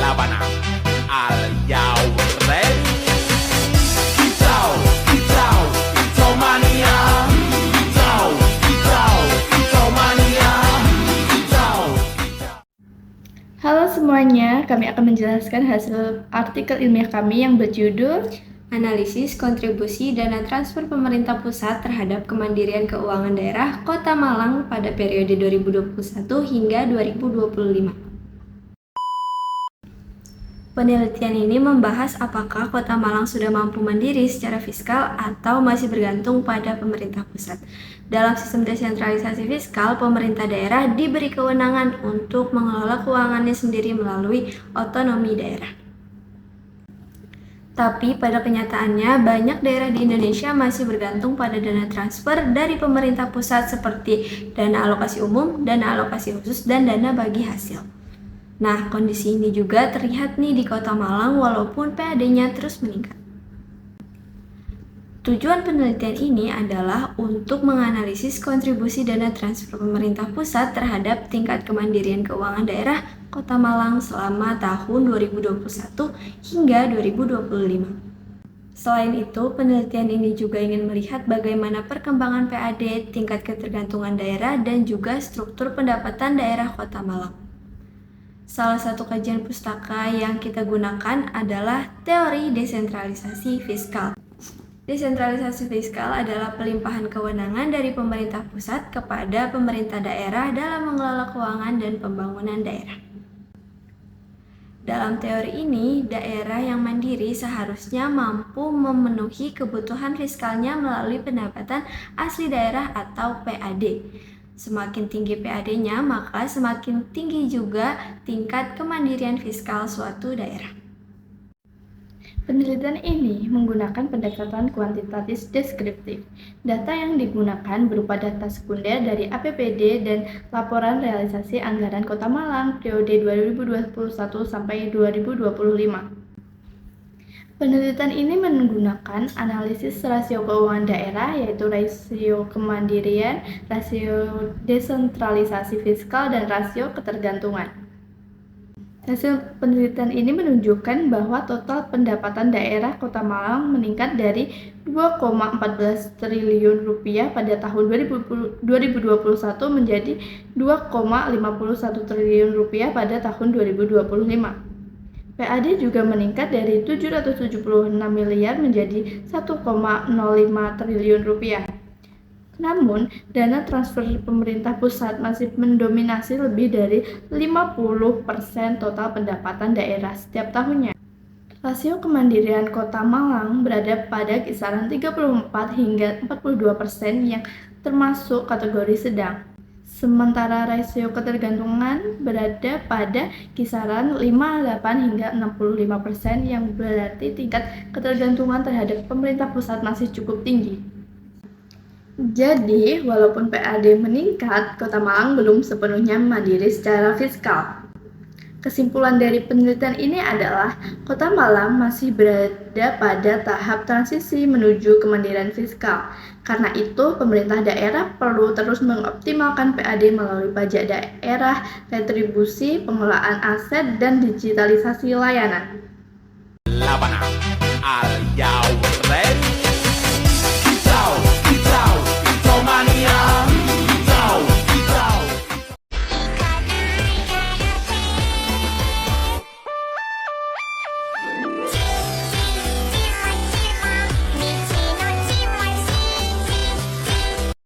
labanan. Are you ready? Kicau, kicau, kicau mania. Kicau, kicau, kicau mania. Kicau, kicau. Halo semuanya, kami akan menjelaskan hasil artikel ilmiah kami yang berjudul Analisis kontribusi dana transfer pemerintah pusat terhadap kemandirian keuangan daerah Kota Malang pada periode 2021 hingga 2025. Penelitian ini membahas apakah Kota Malang sudah mampu mandiri secara fiskal atau masih bergantung pada pemerintah pusat. Dalam sistem desentralisasi fiskal, pemerintah daerah diberi kewenangan untuk mengelola keuangannya sendiri melalui otonomi daerah. Tapi pada kenyataannya, banyak daerah di Indonesia masih bergantung pada dana transfer dari pemerintah pusat seperti dana alokasi umum, dana alokasi khusus, dan dana bagi hasil. Nah, kondisi ini juga terlihat nih di Kota Malang walaupun PAD-nya terus meningkat. Tujuan penelitian ini adalah untuk menganalisis kontribusi dana transfer pemerintah pusat terhadap tingkat kemandirian keuangan daerah Kota Malang selama tahun 2021 hingga 2025. Selain itu, penelitian ini juga ingin melihat bagaimana perkembangan PAD, tingkat ketergantungan daerah, dan juga struktur pendapatan daerah Kota Malang. Salah satu kajian pustaka yang kita gunakan adalah teori desentralisasi fiskal. Desentralisasi fiskal adalah pelimpahan kewenangan dari pemerintah pusat kepada pemerintah daerah dalam mengelola keuangan dan pembangunan daerah. Dalam teori ini, daerah yang mandiri seharusnya mampu memenuhi kebutuhan fiskalnya melalui pendapatan asli daerah atau PAD. Semakin tinggi PAD-nya, maka semakin tinggi juga tingkat kemandirian fiskal suatu daerah. Penelitian ini menggunakan pendekatan kuantitatif deskriptif. Data yang digunakan berupa data sekunder dari APBD dan laporan realisasi anggaran Kota Malang periode 2021 sampai 2025. Penelitian ini menggunakan analisis rasio keuangan daerah, yaitu rasio kemandirian, rasio desentralisasi fiskal, dan rasio ketergantungan. Hasil penelitian ini menunjukkan bahwa total pendapatan daerah Kota Malang meningkat dari 2,14 triliun rupiah pada tahun 2021 menjadi 2,51 triliun rupiah pada tahun 2025. PAD juga meningkat dari 776 miliar menjadi 1,05 triliun rupiah. Namun, dana transfer pemerintah pusat masih mendominasi lebih dari 50% total pendapatan daerah setiap tahunnya. Rasio kemandirian Kota Malang berada pada kisaran 34 hingga 42% yang termasuk kategori sedang. Sementara rasio ketergantungan berada pada kisaran 58 hingga 65% yang berarti tingkat ketergantungan terhadap pemerintah pusat masih cukup tinggi. Jadi, walaupun PAD meningkat, Kota Malang belum sepenuhnya mandiri secara fiskal. Kesimpulan dari penelitian ini adalah Kota Malang masih berada pada tahap transisi menuju kemandirian fiskal. Karena itu, pemerintah daerah perlu terus mengoptimalkan PAD melalui pajak daerah, retribusi, pengelolaan aset, dan digitalisasi layanan. Labanan. Are you ready?